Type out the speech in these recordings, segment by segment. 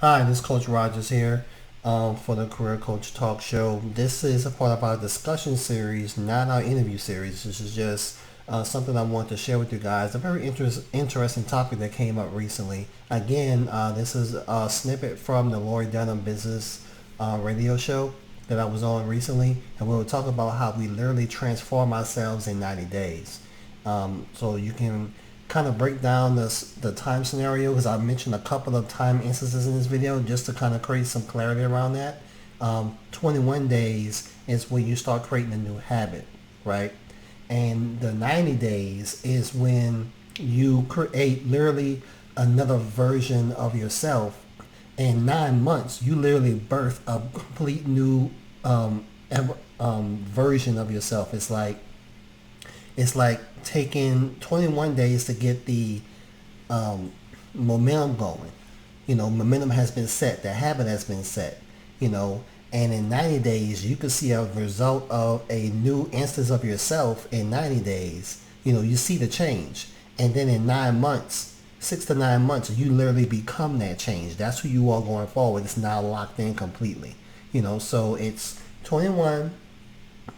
Hi, this is Coach Rogers here for the Career Coach Talk Show. This is a part of our discussion series, not our interview series. This is just something I want to share with you guys. A very interesting topic that came up recently. Again, this is a snippet from the Lori Dunham Business radio show that I was on recently, and we were talking about how we literally transform ourselves in 90 days. So you can kind of break down the time scenario because I mentioned a couple of time instances in this video just to kind of create some clarity around that. 21 days is when you start creating a new habit, right? And the 90 days is when you create literally another version of yourself. In 9 months, you literally birth a complete new version of yourself. It's like taking 21 days to get the momentum going. Momentum has been set. The habit has been set. And in 90 days, you can see a result of a new instance of yourself in 90 days. You see the change. And then in 9 months, 6 to 9 months, you literally become that change. That's who you are going forward. It's now locked in completely. So it's 21,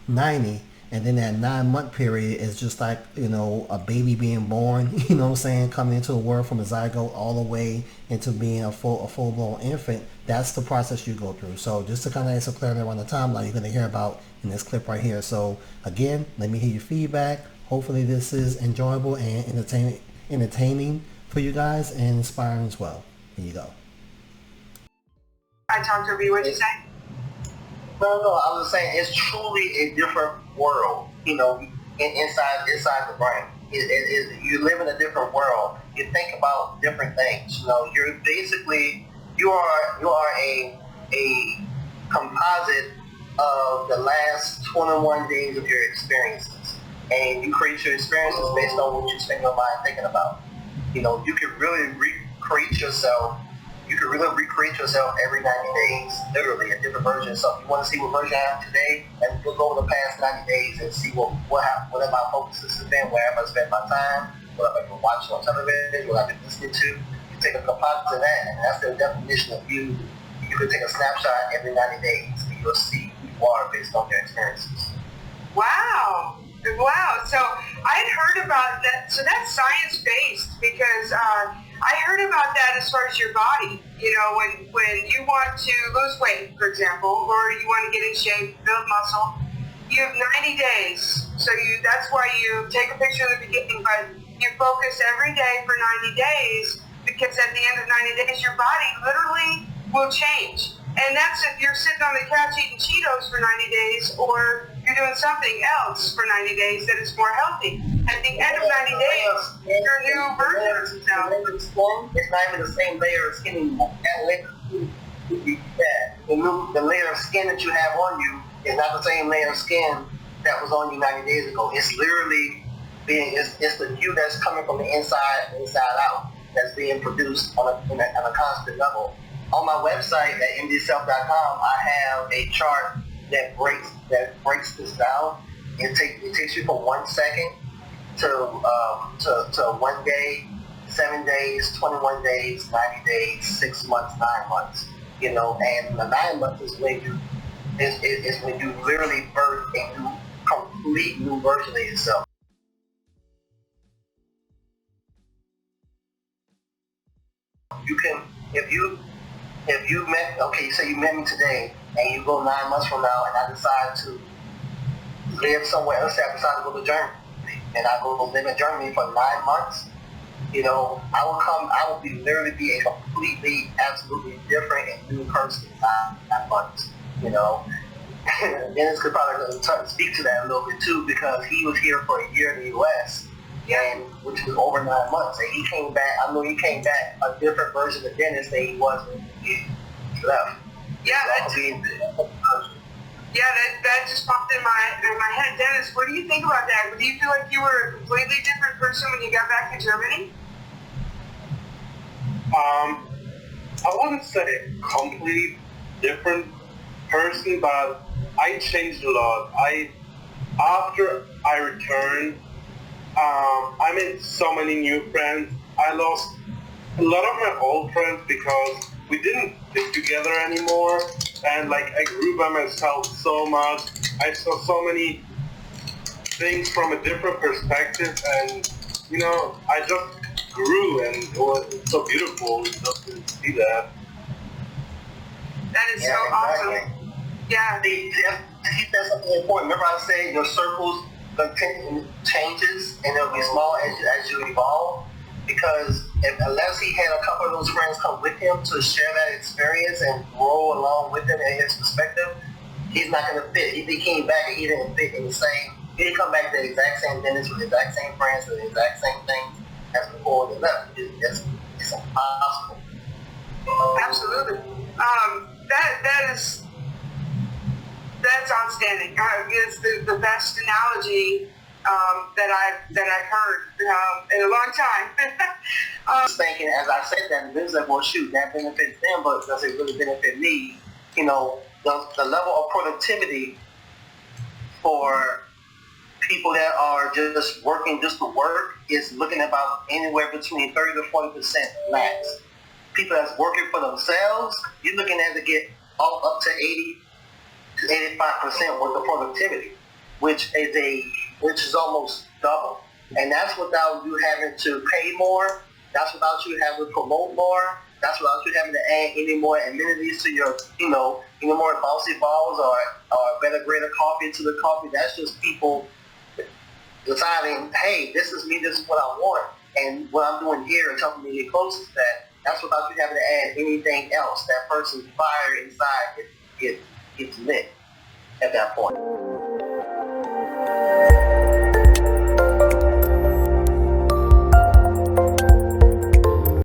90, and then that 9 month period is just like a baby being born, what I'm saying, coming into the world from a zygote all the way into being a full-blown infant. That's the process you go through. So just to kind of add some clarity around the timeline you're going to hear about in this clip right here. So again, let me hear your feedback. Hopefully this is enjoyable and entertaining for you guys and inspiring as well. Here you go. I talked over you. What'd you say? No, I was saying it's truly a different world, inside the brain. You live in a different world. You think about different things. You're basically, you are a composite of the last 21 days of your experiences. And you create your experiences based on what you spend your mind thinking about. You can really recreate yourself. You can really recreate yourself every 90 days, literally a different version. So if you want to see what version I am today, and look over the past 90 days and see what have my focuses have been, where have I spent my time, what have I been watching on television, what I've been listening to. You take a composite of that, and that's the definition of you. You can take a snapshot every 90 days, and you'll see who you are based on your experiences. Wow. So I had heard about that. So that's science-based because I heard about that as far as your body. When you want to lose weight, for example, or you want to get in shape, build muscle, you have 90 days. So that's why you take a picture of the beginning, but you focus every day for 90 days because at the end of 90 days, your body literally will change. And that's if you're sitting on the couch eating Cheetos for 90 days or you're doing something else for 90 days that is more healthy. At the end of 90 days, you're a new version of yourself. It's not even the same layer of skin anymore. The layer of skin that you have on you is not the same layer of skin that was on you 90 days ago. It's literally it's the you that's coming from the inside out that's being produced on a constant level. On my website at mdself.com, I have a chart that breaks this down. It takes you from 1 second to 1 day, 7 days, 21 days, 90 days, 6 months, 9 months. And the 9 months is when you literally birth a complete new version of yourself. You can if you say you met me today and you go 9 months from now and I decide to live somewhere else, I decide to go to Germany and I go live in Germany for 9 months, I will literally be a completely, absolutely different and new person in 9 months, Dennis could probably speak to that a little bit too because he was here for a year in the U.S. And which was over 9 months, and he came back. I know he came back a different version of Dennis than he was when he left. That just popped in my head. Dennis, what do you think about that? Do you feel like you were a completely different person when you got back to Germany? I wouldn't say completely different person, but I changed a lot. After I returned, I made so many new friends. I lost a lot of my old friends because we didn't fit together anymore, and like I grew by myself so much. I saw so many things from a different perspective, and you know, I just grew, and it was so beautiful just to see that. That is so exactly. awesome. Yeah. See, that's something important. Remember I said your circles changes and it'll be small as you evolve, because unless he had a couple of those friends come with him to share that experience and grow along with him and his perspective, he's not going to fit. If he came back and he didn't fit in the same, he didn't come back to the exact same dentist with the exact same friends with the exact same things as before they left. It's impossible. Absolutely. That's outstanding. It's the best analogy that I've heard in a long time. I was thinking, as I said that, it was like, well, shoot, that benefits them, but does it really benefit me? You know, the level of productivity for people that are just working just to work is looking about anywhere between 30 to 40% max. People that's working for themselves, you're looking at to get all up to 80 to 85% worth of productivity, which is almost double. And that's without you having to pay more. That's without you having to promote more. That's without you having to add any more amenities to your, any more bouncy balls or better greater coffee to the coffee. That's just people deciding, hey, this is me, this is what I want. And what I'm doing here is helping me get closer to that. That's without you having to add anything else. That person's fire inside gets lit at that point.